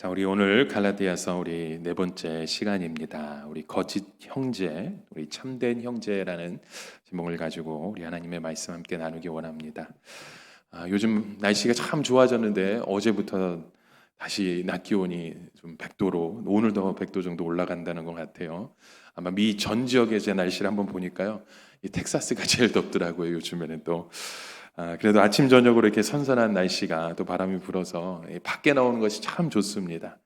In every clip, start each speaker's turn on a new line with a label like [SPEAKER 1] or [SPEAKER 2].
[SPEAKER 1] 자, 우리 오늘 갈라디아서 우리 네 번째 시간입니다. 우리 거짓 형제, 우리 참된 형제라는 제목을 가지고 우리 하나님의 말씀 함께 나누기 원합니다. 요즘 날씨가 참 좋아졌는데 어제부터 다시 낮 기온이 좀 100도로, 오늘도 100도 정도 올라간다는 것 같아요. 아마 미 전 지역의 제 날씨를 한번 보니까요, 이 텍사스가 제일 덥더라고요. 요즘에는 또. 그래도 아침 저녁으로 이렇게 선선한 날씨가 또 바람이 불어서 밖에 나오는 것이 참 좋습니다.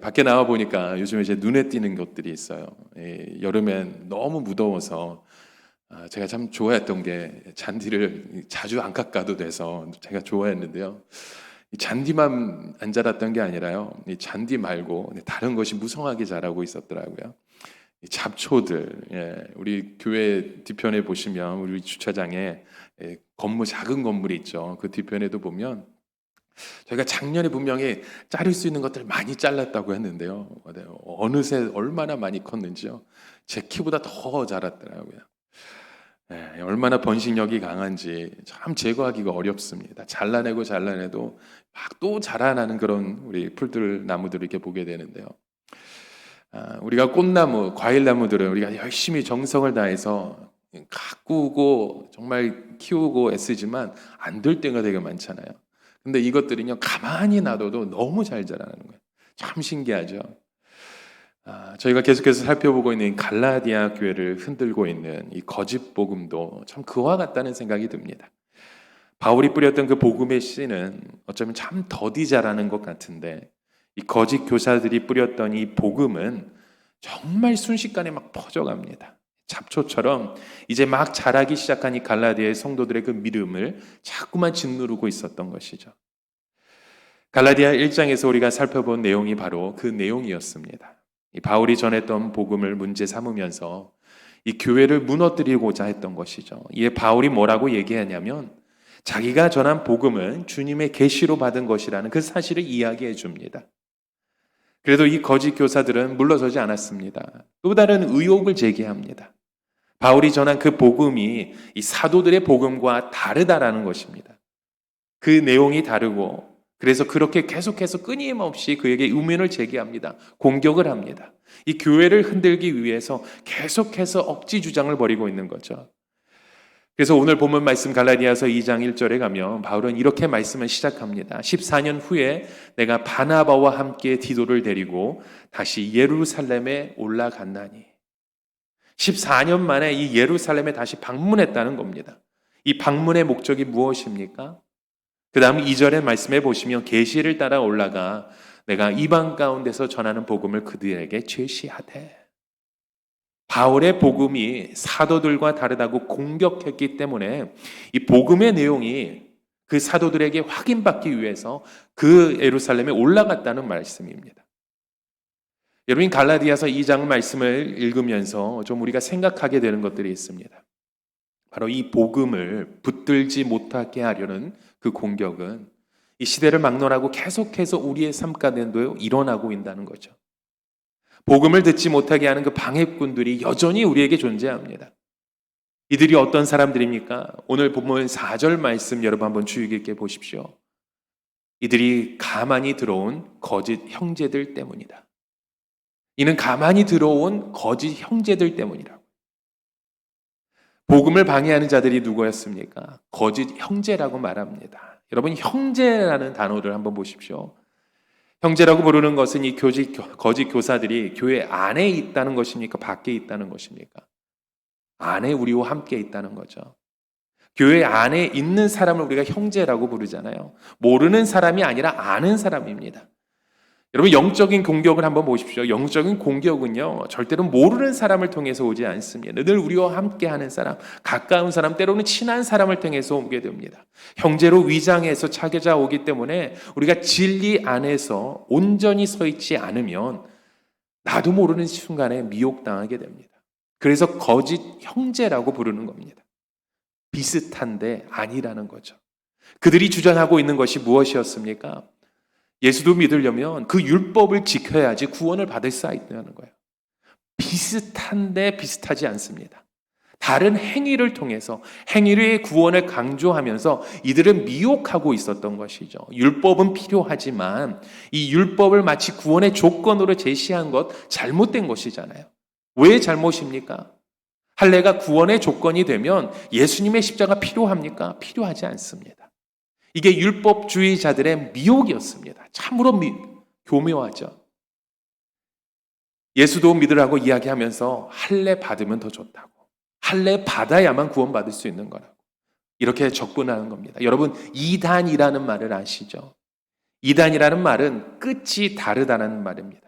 [SPEAKER 1] 밖에 나와 보니까 요즘에 이제 눈에 띄는 것들이 있어요. 여름엔 너무 무더워서 제가 참 좋아했던 게 잔디를 자주 안 깎아도 돼서 제가 좋아했는데요. 이 잔디만 안 자랐던 게 아니라요, 이 잔디 말고 다른 것이 무성하게 자라고 있었더라고요. 이 잡초들, 우리 교회 뒤편에 보시면 우리 주차장에 건물, 작은 건물이 있죠. 그 뒤편에도 보면 저희가 작년에 분명히 자를 수 있는 것들 많이 잘랐다고 했는데요, 어느새 얼마나 많이 컸는지요. 제 키보다 더 자랐더라고요. 얼마나 번식력이 강한지 참 제거하기가 어렵습니다. 잘라내도 막 또 자라나는 그런 우리 풀들, 나무들을 이렇게 보게 되는데요. 우리가 꽃나무, 과일나무들은 우리가 열심히 정성을 다해서 가꾸고 정말 키우고 애쓰지만 안 될 때가 되게 많잖아요. 근데 이것들은요, 가만히 놔둬도 너무 잘 자라는 거예요. 참 신기하죠. 저희가 계속해서 살펴보고 있는 이 갈라디아 교회를 흔들고 있는 이 거짓 복음도 참 그와 같다는 생각이 듭니다. 바울이 뿌렸던 그 복음의 씨는 어쩌면 참 더디 자라는 것 같은데, 이 거짓 교사들이 뿌렸던 이 복음은 정말 순식간에 막 퍼져갑니다. 잡초처럼 이제 막 자라기 시작한 이 갈라디아의 성도들의 그 믿음을 자꾸만 짓누르고 있었던 것이죠. 갈라디아 1장에서 우리가 살펴본 내용이 바로 그 내용이었습니다. 이 바울이 전했던 복음을 문제 삼으면서 이 교회를 무너뜨리고자 했던 것이죠. 이에 바울이 뭐라고 얘기하냐면, 자기가 전한 복음은 주님의 계시로 받은 것이라는 그 사실을 이야기해 줍니다. 그래도 이 거짓 교사들은 물러서지 않았습니다. 또 다른 의혹을 제기합니다. 바울이 전한 그 복음이 이 사도들의 복음과 다르다라는 것입니다. 그 내용이 다르고, 그래서 그렇게 계속해서 끊임없이 그에게 의문을 제기합니다. 공격을 합니다. 이 교회를 흔들기 위해서 계속해서 억지 주장을 벌이고 있는 거죠. 그래서 오늘 본문 말씀 갈라디아서 2장 1절에 가면 바울은 이렇게 말씀을 시작합니다. 14년 후에 내가 바나바와 함께 디도를 데리고 다시 예루살렘에 올라갔나니. 14년 만에 이 예루살렘에 다시 방문했다는 겁니다. 이 방문의 목적이 무엇입니까? 그 다음 2절의 말씀에 보시면 계시를 따라 올라가 내가 이방 가운데서 전하는 복음을 그들에게 제시하되. 바울의 복음이 사도들과 다르다고 공격했기 때문에 이 복음의 내용이 그 사도들에게 확인받기 위해서 그 예루살렘에 올라갔다는 말씀입니다. 여러분, 갈라디아서 2장 말씀을 읽으면서 좀 우리가 생각하게 되는 것들이 있습니다. 바로 이 복음을 붙들지 못하게 하려는 그 공격은 이 시대를 막론하고 계속해서 우리의 삶 가운데도 일어나고 있다는 거죠. 복음을 듣지 못하게 하는 그 방해꾼들이 여전히 우리에게 존재합니다. 이들이 어떤 사람들입니까? 오늘 본문 4절 말씀 여러분 한번 주의 깊게 보십시오. 이들이 가만히 들어온 거짓 형제들 때문이다. 이는 가만히 들어온 거짓 형제들 때문이라고. 복음을 방해하는 자들이 누구였습니까? 거짓 형제라고 말합니다. 여러분, 형제라는 단어를 한번 보십시오. 형제라고 부르는 것은 이 거짓 교사들이 교회 안에 있다는 것입니까? 밖에 있다는 것입니까? 안에 우리와 함께 있다는 거죠. 교회 안에 있는 사람을 우리가 형제라고 부르잖아요. 모르는 사람이 아니라 아는 사람입니다. 여러분, 영적인 공격을 한번 보십시오. 영적인 공격은요, 절대로 모르는 사람을 통해서 오지 않습니다. 늘 우리와 함께하는 사람, 가까운 사람, 때로는 친한 사람을 통해서 오게 됩니다. 형제로 위장해서 찾아오기 때문에 우리가 진리 안에서 온전히 서 있지 않으면 나도 모르는 순간에 미혹당하게 됩니다. 그래서 거짓 형제라고 부르는 겁니다. 비슷한데 아니라는 거죠. 그들이 주장하고 있는 것이 무엇이었습니까? 예수도 믿으려면 그 율법을 지켜야지 구원을 받을 수 있다는 거예요. 비슷한데 비슷하지 않습니다. 다른 행위를 통해서 행위의 구원을 강조하면서 이들은 미혹하고 있었던 것이죠. 율법은 필요하지만 이 율법을 마치 구원의 조건으로 제시한 것 잘못된 것이잖아요. 왜 잘못입니까? 할례가 구원의 조건이 되면 예수님의 십자가 필요합니까? 필요하지 않습니다. 이게 율법주의자들의 미혹이었습니다. 참으로 교묘하죠. 예수도 믿으라고 이야기하면서 할례 받으면 더 좋다고. 할례 받아야만 구원받을 수 있는 거라고. 이렇게 접근하는 겁니다. 여러분, 이단이라는 말을 아시죠? 이단이라는 말은 끝이 다르다는 말입니다.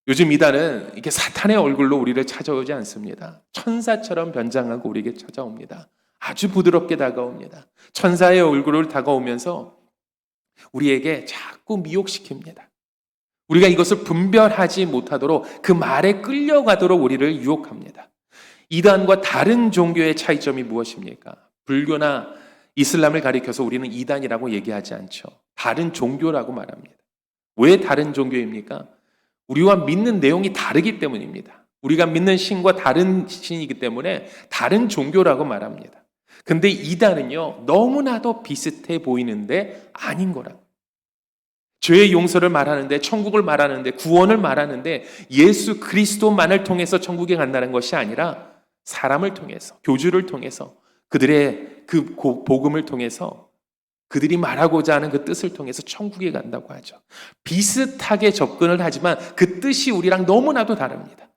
[SPEAKER 1] 요즘 이단은 이렇게 사탄의 얼굴로 우리를 찾아오지 않습니다. 천사처럼 변장하고 우리에게 찾아옵니다. 아주 부드럽게 다가옵니다. 천사의 얼굴을 다가오면서 우리에게 자꾸 미혹시킵니다. 우리가 이것을 분별하지 못하도록 그 말에 끌려가도록 우리를 유혹합니다. 이단과 다른 종교의 차이점이 무엇입니까? 불교나 이슬람을 가리켜서 우리는 이단이라고 얘기하지 않죠. 다른 종교라고 말합니다. 왜 다른 종교입니까? 우리와 믿는 내용이 다르기 때문입니다. 우리가 믿는 신과 다른 신이기 때문에 다른 종교라고 말합니다. 근데 이단은요, 너무나도 비슷해 보이는데 아닌 거라고. 죄의 용서를 말하는데, 천국을 말하는데, 구원을 말하는데 예수 그리스도만을 통해서 천국에 간다는 것이 아니라 사람을 통해서, 교주를 통해서, 그들의 그 복음을 통해서, 그들이 말하고자 하는 그 뜻을 통해서 천국에 간다고 하죠. 비슷하게 접근을 하지만 그 뜻이 우리랑 너무나도 다릅니다.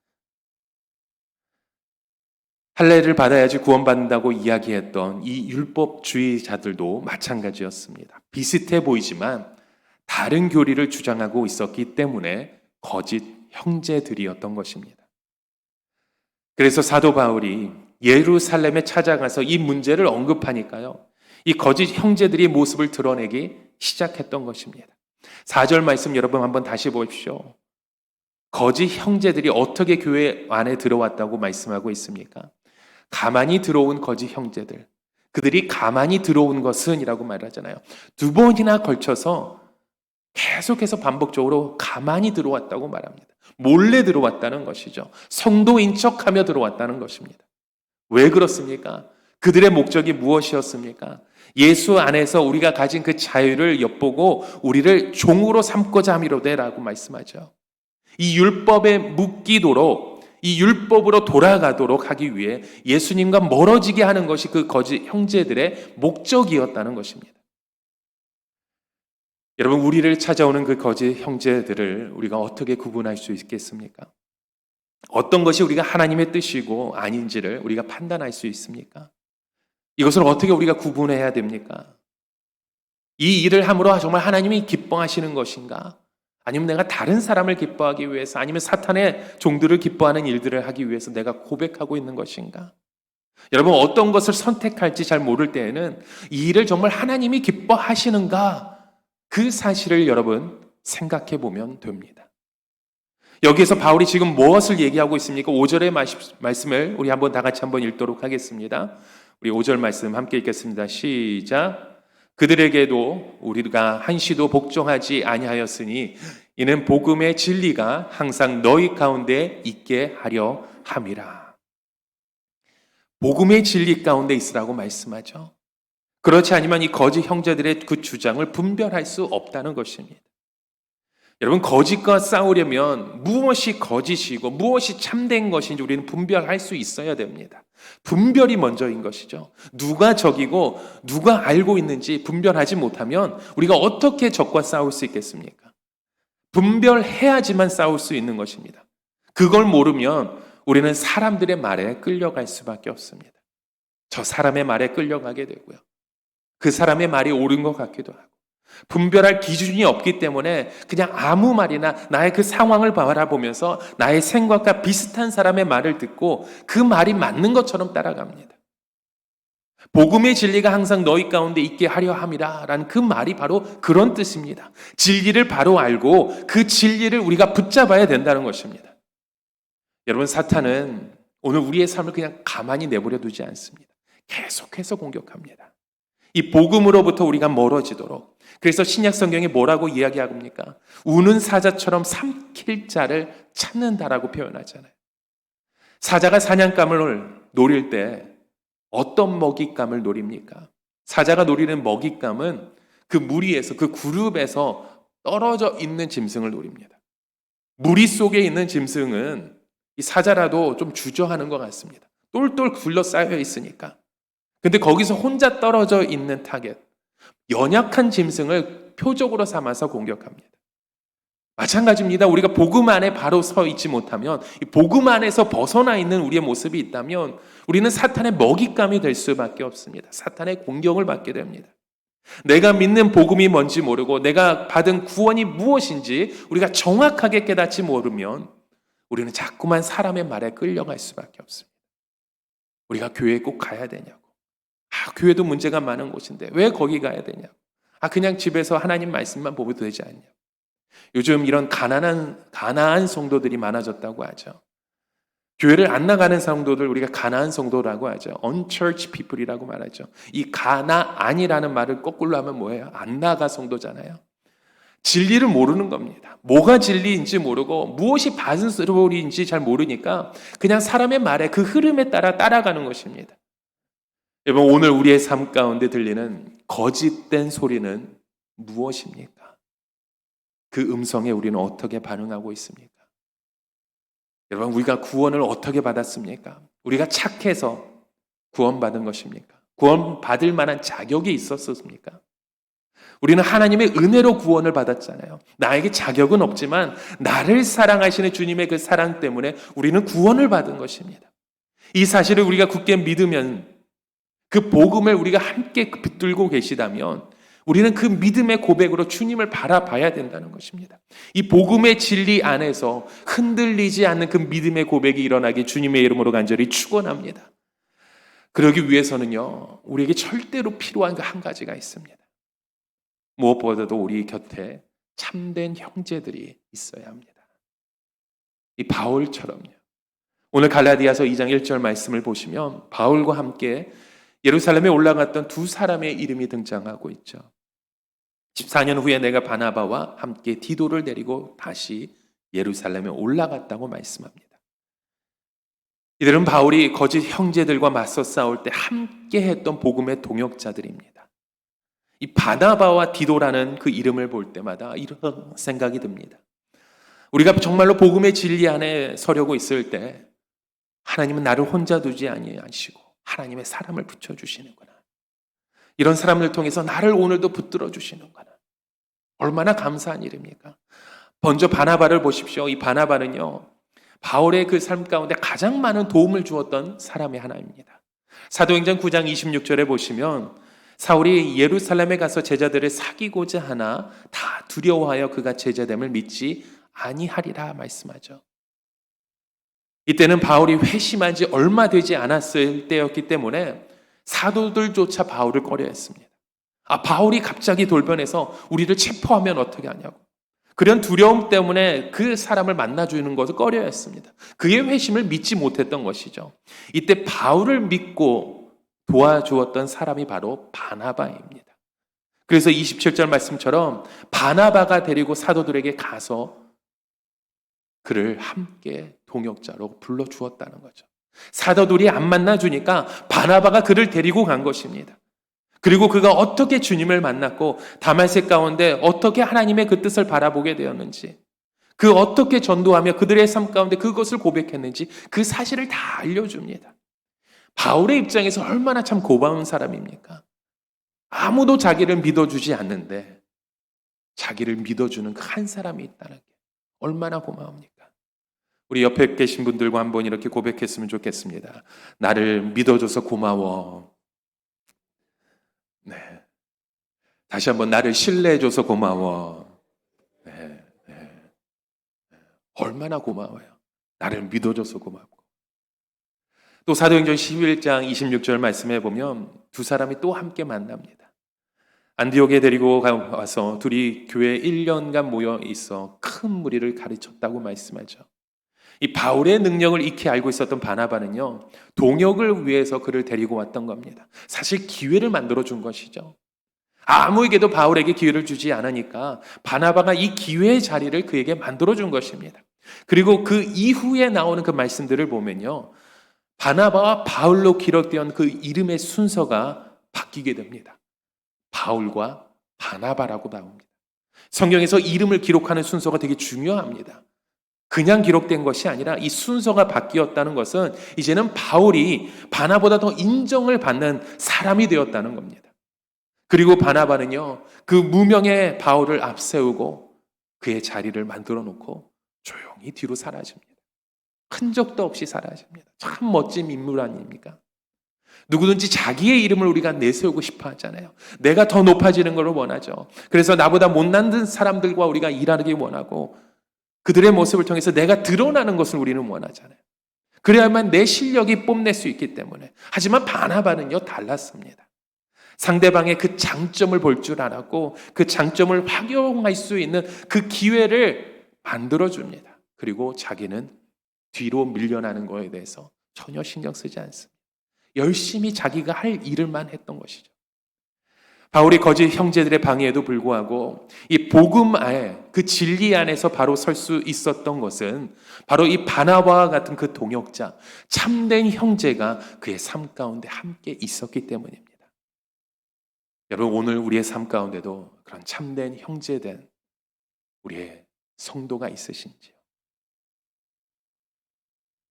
[SPEAKER 1] 할례를 받아야지 구원받는다고 이야기했던 이 율법주의자들도 마찬가지였습니다. 비슷해 보이지만 다른 교리를 주장하고 있었기 때문에 거짓 형제들이었던 것입니다. 그래서 사도 바울이 예루살렘에 찾아가서 이 문제를 언급하니까요, 이 거짓 형제들의 모습을 드러내기 시작했던 것입니다. 4절 말씀 여러분 한번 다시 보십시오. 거짓 형제들이 어떻게 교회 안에 들어왔다고 말씀하고 있습니까? 가만히 들어온 거짓 형제들, 그들이 가만히 들어온 것은 이라고 말하잖아요. 2번이나 걸쳐서 계속해서 반복적으로 가만히 들어왔다고 말합니다. 몰래 들어왔다는 것이죠. 성도인 척하며 들어왔다는 것입니다. 왜 그렇습니까? 그들의 목적이 무엇이었습니까? 예수 안에서 우리가 가진 그 자유를 엿보고 우리를 종으로 삼고자 함이로되라고 말씀하죠. 이 율법에 묶이도록, 이 율법으로 돌아가도록 하기 위해 예수님과 멀어지게 하는 것이 그 거짓 형제들의 목적이었다는 것입니다. 여러분, 우리를 찾아오는 그 거짓 형제들을 우리가 어떻게 구분할 수 있겠습니까? 어떤 것이 우리가 하나님의 뜻이고 아닌지를 우리가 판단할 수 있습니까? 이것을 어떻게 우리가 구분해야 됩니까? 이 일을 함으로 정말 하나님이 기뻐하시는 것인가? 아니면 내가 다른 사람을 기뻐하기 위해서, 아니면 사탄의 종들을 기뻐하는 일들을 하기 위해서 내가 고백하고 있는 것인가? 여러분, 어떤 것을 선택할지 잘 모를 때에는 이 일을 정말 하나님이 기뻐하시는가? 그 사실을 여러분 생각해 보면 됩니다. 여기에서 바울이 지금 무엇을 얘기하고 있습니까? 5절의 말씀을 우리 한번 다 같이 한번 읽도록 하겠습니다. 우리 5절 말씀 함께 읽겠습니다. 시작. 그들에게도 우리가 한시도 복종하지 아니하였으니 이는 복음의 진리가 항상 너희 가운데 있게 하려 함이라. 복음의 진리 가운데 있으라고 말씀하죠. 그렇지 않으면 이 거짓 형제들의 그 주장을 분별할 수 없다는 것입니다. 여러분, 거짓과 싸우려면 무엇이 거짓이고 무엇이 참된 것인지 우리는 분별할 수 있어야 됩니다. 분별이 먼저인 것이죠. 누가 적이고 누가 알고 있는지 분별하지 못하면 우리가 어떻게 적과 싸울 수 있겠습니까? 분별해야지만 싸울 수 있는 것입니다. 그걸 모르면 우리는 사람들의 말에 끌려갈 수밖에 없습니다. 저 사람의 말에 끌려가게 되고요. 그 사람의 말이 옳은 것 같기도 하고, 분별할 기준이 없기 때문에 그냥 아무 말이나 나의 그 상황을 바라보면서 나의 생각과 비슷한 사람의 말을 듣고 그 말이 맞는 것처럼 따라갑니다. 복음의 진리가 항상 너희 가운데 있게 하려 함이라 라는 그 말이 바로 그런 뜻입니다. 진리를 바로 알고 그 진리를 우리가 붙잡아야 된다는 것입니다. 여러분, 사탄은 오늘 우리의 삶을 그냥 가만히 내버려 두지 않습니다. 계속해서 공격합니다. 이 복음으로부터 우리가 멀어지도록. 그래서 신약 성경에 뭐라고 이야기합니까? 우는 사자처럼 삼킬 자를 찾는다라고 표현하잖아요. 사자가 사냥감을 노릴 때 어떤 먹잇감을 노립니까? 사자가 노리는 먹잇감은 그 무리에서, 그 그룹에서 떨어져 있는 짐승을 노립니다. 무리 속에 있는 짐승은 이 사자라도 좀 주저하는 것 같습니다. 똘똘 둘러싸여 있으니까. 근데 거기서 혼자 떨어져 있는 타겟, 연약한 짐승을 표적으로 삼아서 공격합니다. 마찬가지입니다. 우리가 복음 안에 바로 서 있지 못하면, 이 복음 안에서 벗어나 있는 우리의 모습이 있다면 우리는 사탄의 먹잇감이 될 수밖에 없습니다. 사탄의 공격을 받게 됩니다. 내가 믿는 복음이 뭔지 모르고 내가 받은 구원이 무엇인지 우리가 정확하게 깨닫지 모르면 우리는 자꾸만 사람의 말에 끌려갈 수밖에 없습니다. 우리가 교회에 꼭 가야 되냐고. 교회도 문제가 많은 곳인데 왜 거기 가야 되냐고. 그냥 집에서 하나님 말씀만 보면 되지 않냐고. 요즘 이런 가난한 성도들이 많아졌다고 하죠. 교회를 안 나가는 성도들 우리가 가난한 성도라고 하죠. unchurched people이라고 말하죠. 이 가나안이라는 말을 거꾸로 하면 뭐예요? 안 나가 성도잖아요. 진리를 모르는 겁니다. 뭐가 진리인지 모르고 무엇이 바른소리인지 잘 모르니까 그냥 사람의 말에 그 흐름에 따라 따라가는 것입니다. 여러분, 오늘 우리의 삶 가운데 들리는 거짓된 소리는 무엇입니까? 그 음성에 우리는 어떻게 반응하고 있습니까? 여러분, 우리가 구원을 어떻게 받았습니까? 우리가 착해서 구원받은 것입니까? 구원받을 만한 자격이 있었습니까? 우리는 하나님의 은혜로 구원을 받았잖아요. 나에게 자격은 없지만 나를 사랑하시는 주님의 그 사랑 때문에 우리는 구원을 받은 것입니다. 이 사실을 우리가 굳게 믿으면, 그 복음을 우리가 함께 붙들고 계시다면 우리는 그 믿음의 고백으로 주님을 바라봐야 된다는 것입니다. 이 복음의 진리 안에서 흔들리지 않는 그 믿음의 고백이 일어나기 주님의 이름으로 간절히 축원합니다. 그러기 위해서는요, 우리에게 절대로 필요한 그 한 가지가 있습니다. 무엇보다도 우리 곁에 참된 형제들이 있어야 합니다. 이 바울처럼요. 오늘 갈라디아서 2장 1절 말씀을 보시면 바울과 함께 예루살렘에 올라갔던 두 사람의 이름이 등장하고 있죠. 14년 후에 내가 바나바와 함께 디도를 데리고 다시 예루살렘에 올라갔다고 말씀합니다. 이들은 바울이 거짓 형제들과 맞서 싸울 때 함께 했던 복음의 동역자들입니다. 이 바나바와 디도라는 그 이름을 볼 때마다 이런 생각이 듭니다. 우리가 정말로 복음의 진리 안에 서려고 있을 때 하나님은 나를 혼자 두지 아니하시고 하나님의 사람을 붙여주시는구나. 이런 사람을 통해서 나를 오늘도 붙들어 주시는구나. 얼마나 감사한 일입니까? 먼저 바나바를 보십시오. 이 바나바는요, 바울의 그 삶 가운데 가장 많은 도움을 주었던 사람의 하나입니다. 사도행전 9장 26절에 보시면 사울이 예루살렘에 가서 제자들을 사귀고자 하나 다 두려워하여 그가 제자됨을 믿지 아니하리라 말씀하죠. 이때는 바울이 회심한 지 얼마 되지 않았을 때였기 때문에 사도들조차 바울을 꺼려했습니다. 바울이 갑자기 돌변해서 우리를 체포하면 어떻게 하냐고. 그런 두려움 때문에 그 사람을 만나주는 것을 꺼려했습니다. 그의 회심을 믿지 못했던 것이죠. 이때 바울을 믿고 도와주었던 사람이 바로 바나바입니다. 그래서 27절 말씀처럼 바나바가 데리고 사도들에게 가서 그를 함께 동역자로 불러주었다는 거죠. 사도들이 안 만나주니까 바나바가 그를 데리고 간 것입니다. 그리고 그가 어떻게 주님을 만났고 다말색 가운데 어떻게 하나님의 그 뜻을 바라보게 되었는지, 그 어떻게 전도하며 그들의 삶 가운데 그것을 고백했는지 그 사실을 다 알려줍니다. 바울의 입장에서 얼마나 참 고마운 사람입니까? 아무도 자기를 믿어주지 않는데 자기를 믿어주는 그 한 사람이 있다는 게 얼마나 고마웁니까? 우리 옆에 계신 분들과 한번 이렇게 고백했으면 좋겠습니다. 나를 믿어줘서 고마워. 네. 다시 한번 나를 신뢰해줘서 고마워. 네. 얼마나 고마워요. 나를 믿어줘서 고맙고. 또 사도행전 11장 26절 말씀해 보면 두 사람이 또 함께 만납니다. 안디옥에 데리고 와서 둘이 교회에 1년간 모여 있어 큰 무리를 가르쳤다고 말씀하죠. 이 바울의 능력을 익히 알고 있었던 바나바는요, 동역을 위해서 그를 데리고 왔던 겁니다. 사실 기회를 만들어 준 것이죠. 아무에게도 바울에게 기회를 주지 않으니까 바나바가 이 기회의 자리를 그에게 만들어 준 것입니다. 그리고 그 이후에 나오는 그 말씀들을 보면요, 바나바와 바울로 기록된 그 이름의 순서가 바뀌게 됩니다. 바울과 바나바라고 나옵니다. 성경에서 이름을 기록하는 순서가 되게 중요합니다. 그냥 기록된 것이 아니라 이 순서가 바뀌었다는 것은 이제는 바울이 바나보다 더 인정을 받는 사람이 되었다는 겁니다. 그리고 바나바는요, 그 무명의 바울을 앞세우고 그의 자리를 만들어 놓고 조용히 뒤로 사라집니다. 흔적도 없이 사라집니다. 참 멋진 인물 아닙니까? 누구든지 자기의 이름을 우리가 내세우고 싶어 하잖아요. 내가 더 높아지는 것을 원하죠. 그래서 나보다 못난 사람들과 우리가 일하기 원하고 그들의 모습을 통해서 내가 드러나는 것을 우리는 원하잖아요. 그래야만 내 실력이 뽐낼 수 있기 때문에. 하지만 바나바는요, 달랐습니다. 상대방의 그 장점을 볼 줄 알았고 그 장점을 활용할 수 있는 그 기회를 만들어줍니다. 그리고 자기는 뒤로 밀려나는 거에 대해서 전혀 신경 쓰지 않습니다. 열심히 자기가 할 일을만 했던 것이죠. 바울이 거짓 형제들의 방해에도 불구하고 이 복음 안에, 그 진리 안에서 바로 설 수 있었던 것은 바로 이 바나바와 같은 그 동역자, 참된 형제가 그의 삶 가운데 함께 있었기 때문입니다. 여러분, 오늘 우리의 삶 가운데도 그런 참된 형제된 우리의 성도가 있으신지요?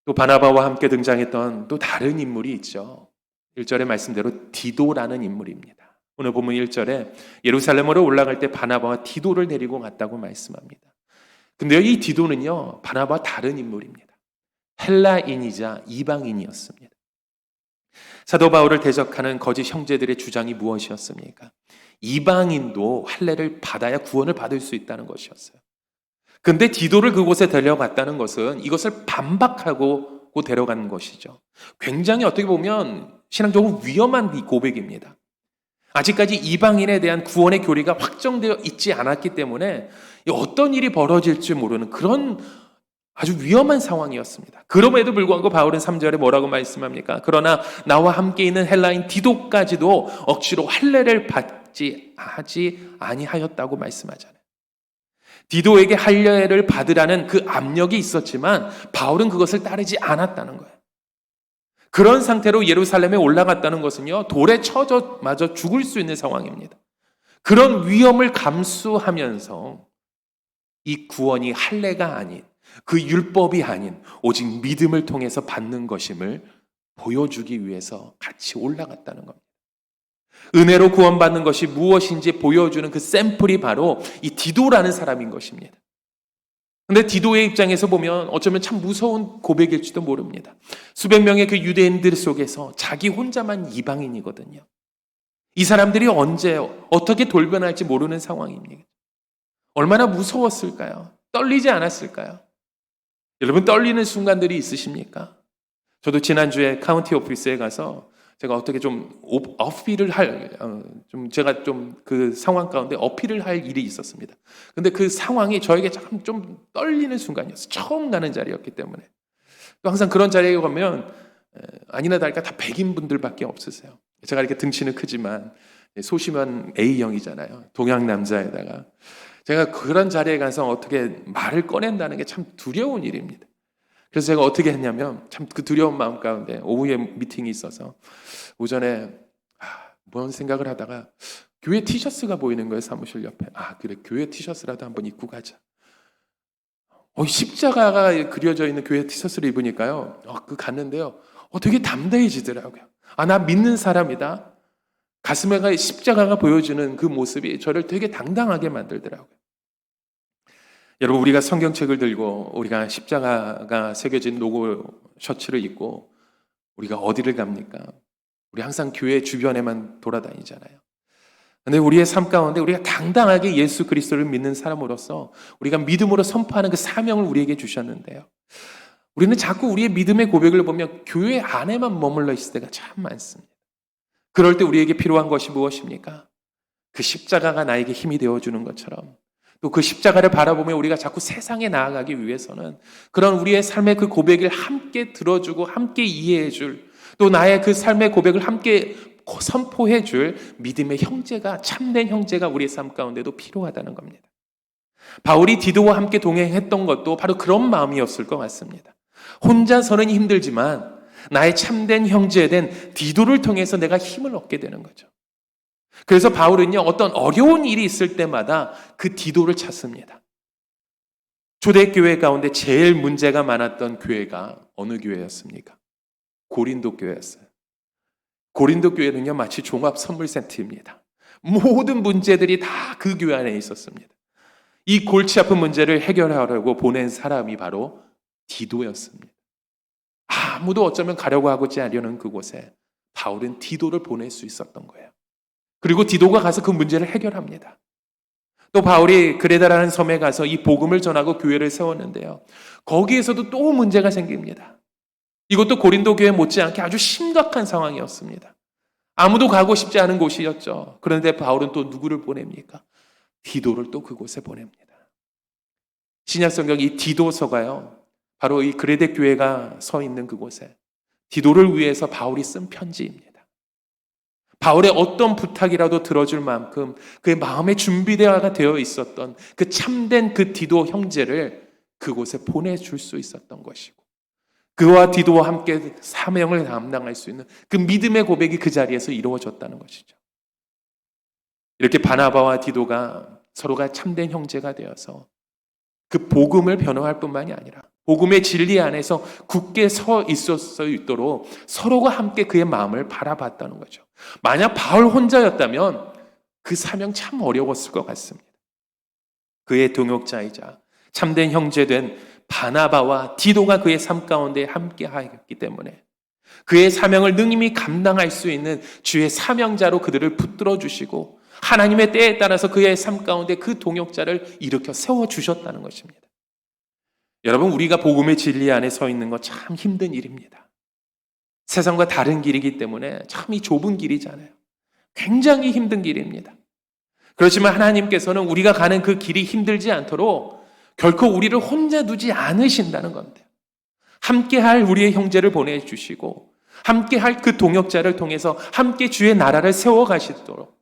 [SPEAKER 1] 또 바나바와 함께 등장했던 또 다른 인물이 있죠. 1절의 말씀대로 디도라는 인물입니다. 오늘 본문 1절에 예루살렘으로 올라갈 때 바나바와 디도를 데리고 갔다고 말씀합니다. 근데 이 디도는요, 바나바와 다른 인물입니다. 헬라인이자 이방인이었습니다. 사도 바울을 대적하는 거짓 형제들의 주장이 무엇이었습니까? 이방인도 할례를 받아야 구원을 받을 수 있다는 것이었어요. 근데 디도를 그곳에 데려갔다는 것은 이것을 반박하고 데려간 것이죠. 굉장히 어떻게 보면 신앙적으로 위험한 고백입니다. 아직까지 이방인에 대한 구원의 교리가 확정되어 있지 않았기 때문에 어떤 일이 벌어질지 모르는 그런 아주 위험한 상황이었습니다. 그럼에도 불구하고 바울은 3절에 뭐라고 말씀합니까? 그러나 나와 함께 있는 헬라인 디도까지도 억지로 할례를 하지 아니하였다고 말씀하잖아요. 디도에게 할례를 받으라는 그 압력이 있었지만 바울은 그것을 따르지 않았다는 거예요. 그런 상태로 예루살렘에 올라갔다는 것은요, 돌에 쳐져 맞아 죽을 수 있는 상황입니다. 그런 위험을 감수하면서 이 구원이 할례가 아닌, 그 율법이 아닌 오직 믿음을 통해서 받는 것임을 보여주기 위해서 같이 올라갔다는 겁니다. 은혜로 구원받는 것이 무엇인지 보여주는 그 샘플이 바로 이 디도라는 사람인 것입니다. 근데 디도의 입장에서 보면 어쩌면 참 무서운 고백일지도 모릅니다. 수백 명의 그 유대인들 속에서 자기 혼자만 이방인이거든요. 이 사람들이 언제 어떻게 돌변할지 모르는 상황입니다. 얼마나 무서웠을까요? 떨리지 않았을까요? 여러분, 떨리는 순간들이 있으십니까? 저도 지난주에 카운티 오피스에 가서 제가 어떻게 좀 어필을 제가 좀 그 상황 가운데 어필을 할 일이 있었습니다. 근데 그 상황이 저에게 참 좀 떨리는 순간이었어요. 처음 가는 자리였기 때문에. 또 항상 그런 자리에 가면 아니나 다를까 다 백인 분들밖에 없으세요. 제가 이렇게 등치는 크지만 소심한 A형이잖아요. 동양 남자에다가. 제가 그런 자리에 가서 어떻게 말을 꺼낸다는 게 참 두려운 일입니다. 그래서 제가 어떻게 했냐면 참 그 두려운 마음 가운데 오후에 미팅이 있어서 오전에 뭔 생각을 하다가 교회 티셔츠가 보이는 거예요. 사무실 옆에. 그래, 교회 티셔츠라도 한번 입고 가자. 십자가가 그려져 있는 교회 티셔츠를 입으니까요. 갔는데요. 되게 담대해지더라고요. 나 믿는 사람이다. 가슴에 십자가가 보여주는 그 모습이 저를 되게 당당하게 만들더라고요. 여러분, 우리가 성경책을 들고 우리가 십자가가 새겨진 로고 셔츠를 입고 우리가 어디를 갑니까? 우리 항상 교회 주변에만 돌아다니잖아요. 그런데 우리의 삶 가운데 우리가 당당하게 예수 그리스도를 믿는 사람으로서 우리가 믿음으로 선포하는 그 사명을 우리에게 주셨는데요. 우리는 자꾸 우리의 믿음의 고백을 보면 교회 안에만 머물러 있을 때가 참 많습니다. 그럴 때 우리에게 필요한 것이 무엇입니까? 그 십자가가 나에게 힘이 되어주는 것처럼 또 그 십자가를 바라보며 우리가 자꾸 세상에 나아가기 위해서는 그런 우리의 삶의 그 고백을 함께 들어주고 함께 이해해줄, 또 나의 그 삶의 고백을 함께 선포해줄 믿음의 형제가, 참된 형제가 우리의 삶 가운데도 필요하다는 겁니다. 바울이 디도와 함께 동행했던 것도 바로 그런 마음이었을 것 같습니다. 혼자서는 힘들지만 나의 참된 형제 된 디도를 통해서 내가 힘을 얻게 되는 거죠. 그래서 바울은요, 어떤 어려운 일이 있을 때마다 그 디도를 찾습니다. 초대교회 가운데 제일 문제가 많았던 교회가 어느 교회였습니까? 고린도 교회였어요. 고린도 교회는요, 마치 종합 선물 세트입니다. 모든 문제들이 다 그 교회 안에 있었습니다. 이 골치 아픈 문제를 해결하려고 보낸 사람이 바로 디도였습니다. 아무도 어쩌면 가려고 하지 않으려는 그곳에 바울은 디도를 보낼 수 있었던 거예요. 그리고 디도가 가서 그 문제를 해결합니다. 또 바울이 그레다라는 섬에 가서 이 복음을 전하고 교회를 세웠는데요. 거기에서도 또 문제가 생깁니다. 이것도 고린도 교회 못지않게 아주 심각한 상황이었습니다. 아무도 가고 싶지 않은 곳이었죠. 그런데 바울은 또 누구를 보냅니까? 디도를 또 그곳에 보냅니다. 신약성경 이 디도서가요, 바로 이 그레데 교회가 서 있는 그곳에 디도를 위해서 바울이 쓴 편지입니다. 바울의 어떤 부탁이라도 들어줄 만큼 그의 마음에 준비되어 있었던 그 참된 그 디도 형제를 그곳에 보내줄 수 있었던 것이고, 그와 디도와 함께 사명을 감당할 수 있는 그 믿음의 고백이 그 자리에서 이루어졌다는 것이죠. 이렇게 바나바와 디도가 서로가 참된 형제가 되어서 그 복음을 변호할 뿐만이 아니라 복음의 진리 안에서 굳게 서 있도록 서로가 함께 그의 마음을 바라봤다는 거죠. 만약 바울 혼자였다면 그 사명 참 어려웠을 것 같습니다. 그의 동역자이자 참된 형제된 바나바와 디도가 그의 삶 가운데 함께 하였기 때문에 그의 사명을 능히 감당할 수 있는 주의 사명자로 그들을 붙들어 주시고 하나님의 때에 따라서 그의 삶 가운데 그 동역자를 일으켜 세워주셨다는 것입니다. 여러분, 우리가 복음의 진리 안에 서 있는 거 참 힘든 일입니다. 세상과 다른 길이기 때문에 참 이 좁은 길이잖아요. 굉장히 힘든 길입니다. 그렇지만 하나님께서는 우리가 가는 그 길이 힘들지 않도록 결코 우리를 혼자 두지 않으신다는 겁니다. 함께할 우리의 형제를 보내주시고 함께할 그 동역자를 통해서 함께 주의 나라를 세워가시도록,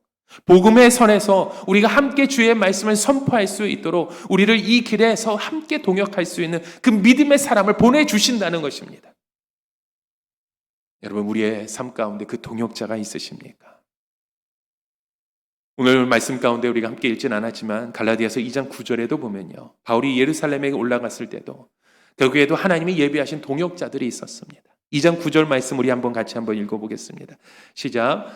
[SPEAKER 1] 복음의 선에서 우리가 함께 주의 말씀을 선포할 수 있도록 우리를 이 길에서 함께 동역할 수 있는 그 믿음의 사람을 보내주신다는 것입니다. 여러분, 우리의 삶 가운데 그 동역자가 있으십니까? 오늘 말씀 가운데 우리가 함께 읽진 않았지만 갈라디아서 2장 9절에도 보면요, 바울이 예루살렘에 올라갔을 때도 거기에도 하나님이 예비하신 동역자들이 있었습니다. 2장 9절 말씀 우리 같이 한번 읽어보겠습니다. 시작.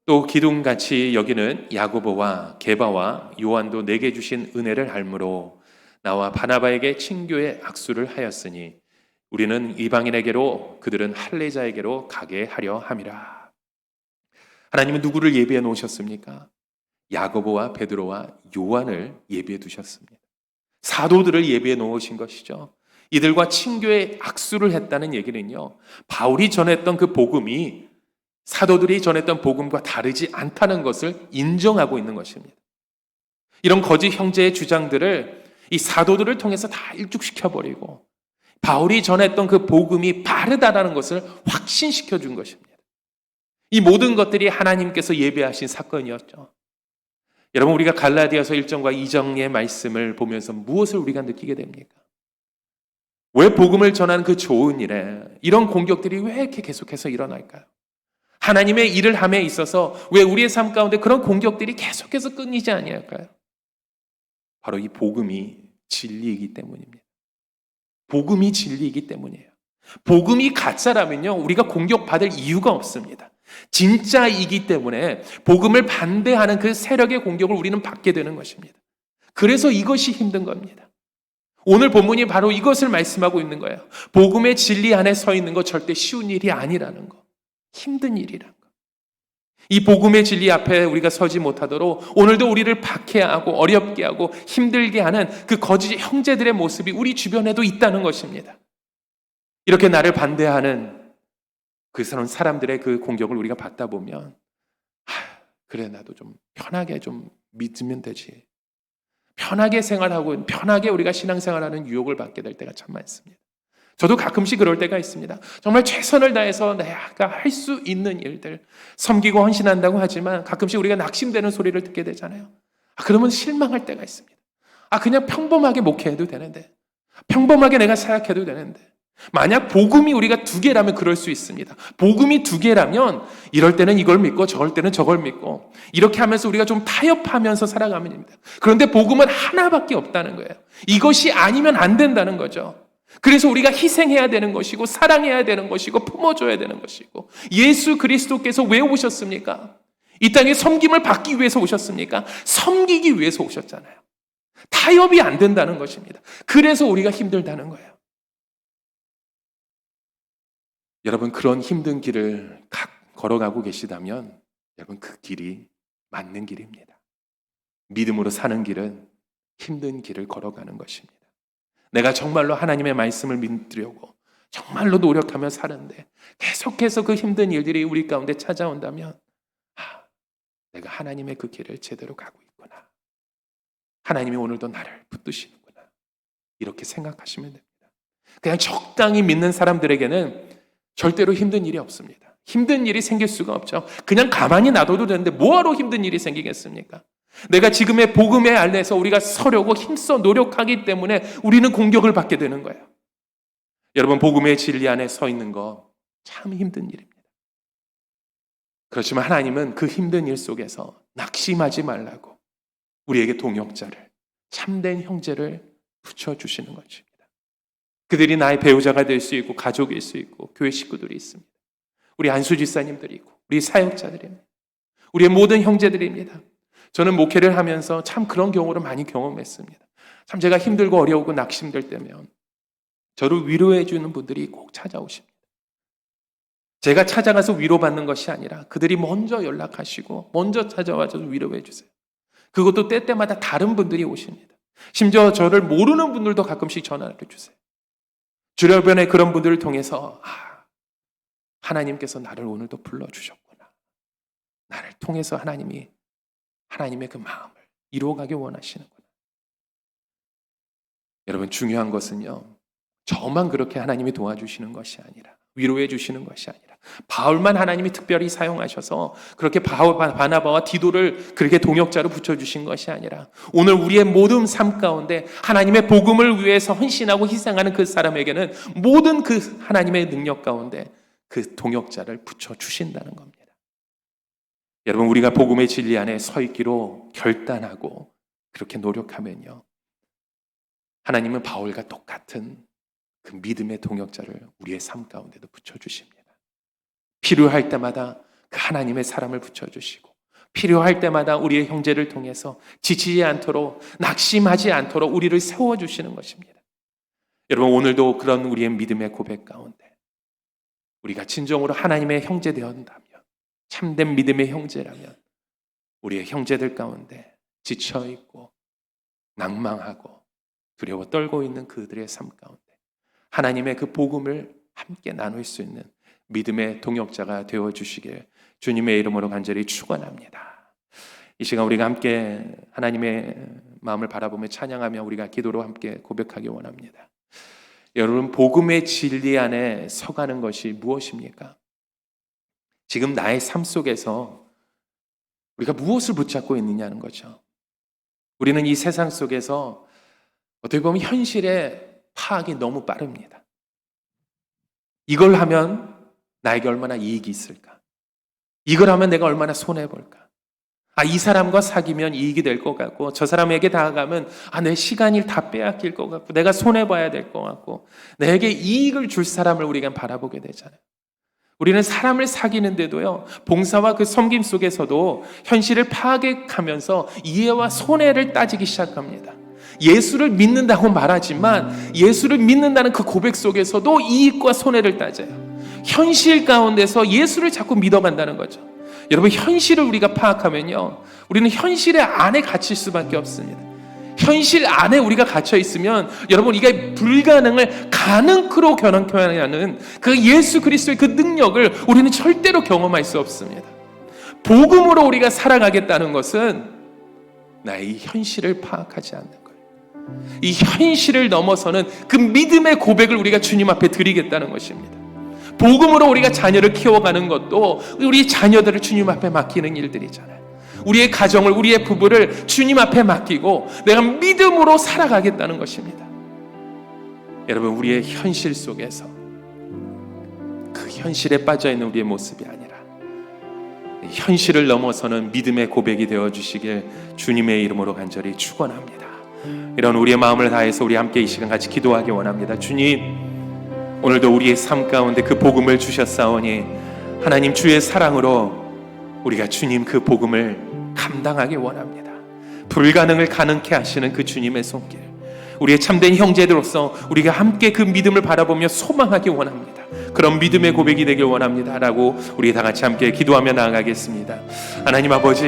[SPEAKER 1] 또 기둥같이 여기는 야고보와 게바와 요한도 내게 주신 은혜를 알므로 나와 바나바에게 친교의 악수를 하였으니 우리는 이방인에게로 그들은 할례자에게로 가게 하려 함이라. 하나님은 누구를 예비해 놓으셨습니까? 야고보와 베드로와 요한을 예비해 두셨습니다. 사도들을 예비해 놓으신 것이죠. 이들과 친교의 악수를 했다는 얘기는요, 바울이 전했던 그 복음이 사도들이 전했던 복음과 다르지 않다는 것을 인정하고 있는 것입니다. 이런 거짓 형제의 주장들을 이 사도들을 통해서 다 일축시켜버리고 바울이 전했던 그 복음이 바르다라는 것을 확신시켜 준 것입니다. 이 모든 것들이 하나님께서 예배하신 사건이었죠. 여러분, 우리가 갈라디아서 1장과 2장의 말씀을 보면서 무엇을 우리가 느끼게 됩니까? 왜 복음을 전하는 그 좋은 일에 이런 공격들이 왜 이렇게 계속해서 일어날까요? 하나님의 일을 함에 있어서 왜 우리의 삶 가운데 그런 공격들이 계속해서 끊이지 아니할까요? 바로 이 복음이 진리이기 때문입니다. 복음이 진리이기 때문이에요. 복음이 가짜라면요, 우리가 공격받을 이유가 없습니다. 진짜이기 때문에 복음을 반대하는 그 세력의 공격을 우리는 받게 되는 것입니다. 그래서 이것이 힘든 겁니다. 오늘 본문이 바로 이것을 말씀하고 있는 거예요. 복음의 진리 안에 서 있는 거 절대 쉬운 일이 아니라는 거. 힘든 일이라는 거. 이 복음의 진리 앞에 우리가 서지 못하도록 오늘도 우리를 박해하고 어렵게 하고 힘들게 하는 그 거짓 형제들의 모습이 우리 주변에도 있다는 것입니다. 이렇게 나를 반대하는 그 사람들의 그 공격을 우리가 받다 보면 그래, 나도 좀 편하게 좀 믿으면 되지. 편하게 생활하고 편하게 우리가 신앙생활하는 유혹을 받게 될 때가 참 많습니다. 저도 가끔씩 그럴 때가 있습니다. 정말 최선을 다해서 내가 할 수 있는 일들, 섬기고 헌신한다고 하지만 가끔씩 우리가 낙심되는 소리를 듣게 되잖아요. 그러면 실망할 때가 있습니다. 그냥 평범하게 목회해도 되는데, 평범하게 내가 사역해도 되는데, 만약 복음이 우리가 두 개라면 그럴 수 있습니다. 복음이 두 개라면 이럴 때는 이걸 믿고 저럴 때는 저걸 믿고 이렇게 하면서 우리가 좀 타협하면서 살아가면 됩니다. 그런데 복음은 하나밖에 없다는 거예요. 이것이 아니면 안 된다는 거죠. 그래서 우리가 희생해야 되는 것이고 사랑해야 되는 것이고 품어줘야 되는 것이고 예수 그리스도께서 왜 오셨습니까? 이 땅에 섬김을 받기 위해서 오셨습니까? 섬기기 위해서 오셨잖아요. 타협이 안 된다는 것입니다. 그래서 우리가 힘들다는 거예요. 여러분 그런 힘든 길을 걸어가고 계시다면 여러분 그 길이 맞는 길입니다. 믿음으로 사는 길은 힘든 길을 걸어가는 것입니다. 내가 정말로 하나님의 말씀을 믿으려고 정말로 노력하며 사는데 계속해서 그 힘든 일들이 우리 가운데 찾아온다면 내가 하나님의 그 길을 제대로 가고 있구나. 하나님이 오늘도 나를 붙드시는구나. 이렇게 생각하시면 됩니다. 그냥 적당히 믿는 사람들에게는 절대로 힘든 일이 없습니다. 힘든 일이 생길 수가 없죠. 그냥 가만히 놔둬도 되는데 뭐하러 힘든 일이 생기겠습니까? 내가 지금의 복음의 안에서 우리가 서려고 힘써 노력하기 때문에 우리는 공격을 받게 되는 거예요. 여러분 복음의 진리 안에 서 있는 거 참 힘든 일입니다. 그렇지만 하나님은 그 힘든 일 속에서 낙심하지 말라고 우리에게 동역자를 참된 형제를 붙여주시는 것입니다. 그들이 나의 배우자가 될 수 있고 가족일 수 있고 교회 식구들이 있습니다. 우리 안수 집사님들이 있고 우리 사역자들입니다. 우리의 모든 형제들입니다. 저는 목회를 하면서 참 그런 경우를 많이 경험했습니다. 참 제가 힘들고 어려우고 낙심될 때면 저를 위로해 주는 분들이 꼭 찾아오십니다. 제가 찾아가서 위로받는 것이 아니라 그들이 먼저 연락하시고 먼저 찾아와서 위로해 주세요. 그것도 때때마다 다른 분들이 오십니다. 심지어 저를 모르는 분들도 가끔씩 전화를 주세요. 주변에 그런 분들을 통해서 하나님께서 나를 오늘도 불러주셨구나. 나를 통해서 하나님의 그 마음을 이루어가길 원하시는구나. 여러분 중요한 것은요. 저만 그렇게 하나님이 도와주시는 것이 아니라 위로해 주시는 것이 아니라 바울만 하나님이 특별히 사용하셔서 그렇게 바나바와 디도를 그렇게 동역자로 붙여주신 것이 아니라 오늘 우리의 모든 삶 가운데 하나님의 복음을 위해서 헌신하고 희생하는 그 사람에게는 모든 그 하나님의 능력 가운데 그 동역자를 붙여주신다는 겁니다. 여러분 우리가 복음의 진리 안에 서 있기로 결단하고 그렇게 노력하면요. 하나님은 바울과 똑같은 그 믿음의 동역자를 우리의 삶 가운데도 붙여주십니다. 필요할 때마다 그 하나님의 사람을 붙여주시고 필요할 때마다 우리의 형제를 통해서 지치지 않도록 낙심하지 않도록 우리를 세워주시는 것입니다. 여러분 오늘도 그런 우리의 믿음의 고백 가운데 우리가 진정으로 하나님의 형제 되었다면 참된 믿음의 형제라면 우리의 형제들 가운데 지쳐있고 낭망하고 두려워 떨고 있는 그들의 삶 가운데 하나님의 그 복음을 함께 나눌 수 있는 믿음의 동역자가 되어주시길 주님의 이름으로 간절히 축원합니다. 이 시간 우리가 함께 하나님의 마음을 바라보며 찬양하며 우리가 기도로 함께 고백하기 원합니다. 여러분 복음의 진리 안에 서가는 것이 무엇입니까? 지금 나의 삶 속에서 우리가 무엇을 붙잡고 있느냐는 거죠. 우리는 이 세상 속에서 어떻게 보면 현실의 파악이 너무 빠릅니다. 이걸 하면 나에게 얼마나 이익이 있을까? 이걸 하면 내가 얼마나 손해볼까? 이 사람과 사귀면 이익이 될 것 같고 저 사람에게 다가가면 내 시간을 다 빼앗길 것 같고 내가 손해봐야 될 것 같고 내게 이익을 줄 사람을 우리가 바라보게 되잖아요. 우리는 사람을 사귀는데도요, 봉사와 그 섬김 속에서도 현실을 파악하면서 이해와 손해를 따지기 시작합니다. 예수를 믿는다고 말하지만 예수를 믿는다는 그 고백 속에서도 이익과 손해를 따져요. 현실 가운데서 예수를 자꾸 믿어간다는 거죠. 여러분 현실을 우리가 파악하면요, 우리는 현실의 안에 갇힐 수밖에 없습니다. 현실 안에 우리가 갇혀 있으면 여러분 이게 불가능을 가능크로 변환하는 그 예수 그리스도의 그 능력을 우리는 절대로 경험할 수 없습니다. 복음으로 우리가 살아가겠다는 것은 나의 이 현실을 파악하지 않는 거예요. 이 현실을 넘어서는 그 믿음의 고백을 우리가 주님 앞에 드리겠다는 것입니다. 복음으로 우리가 자녀를 키워가는 것도 우리 자녀들을 주님 앞에 맡기는 일들이잖아요. 우리의 가정을, 우리의 부부를 주님 앞에 맡기고 내가 믿음으로 살아가겠다는 것입니다. 여러분, 우리의 현실 속에서 그 현실에 빠져있는 우리의 모습이 아니라 현실을 넘어서는 믿음의 고백이 되어주시길 주님의 이름으로 간절히 축원합니다. 이런 우리의 마음을 다해서 우리 함께 이 시간 같이 기도하기 원합니다. 주님, 오늘도 우리의 삶 가운데 그 복음을 주셨사오니 하나님 주의 사랑으로 우리가 주님 그 복음을 감당하기 원합니다. 불가능을 가능케 하시는 그 주님의 손길, 우리의 참된 형제들로서 우리가 함께 그 믿음을 바라보며 소망하기 원합니다. 그런 믿음의 고백이 되길 원합니다 라고 우리 다 같이 함께 기도하며 나아가겠습니다. 하나님 아버지,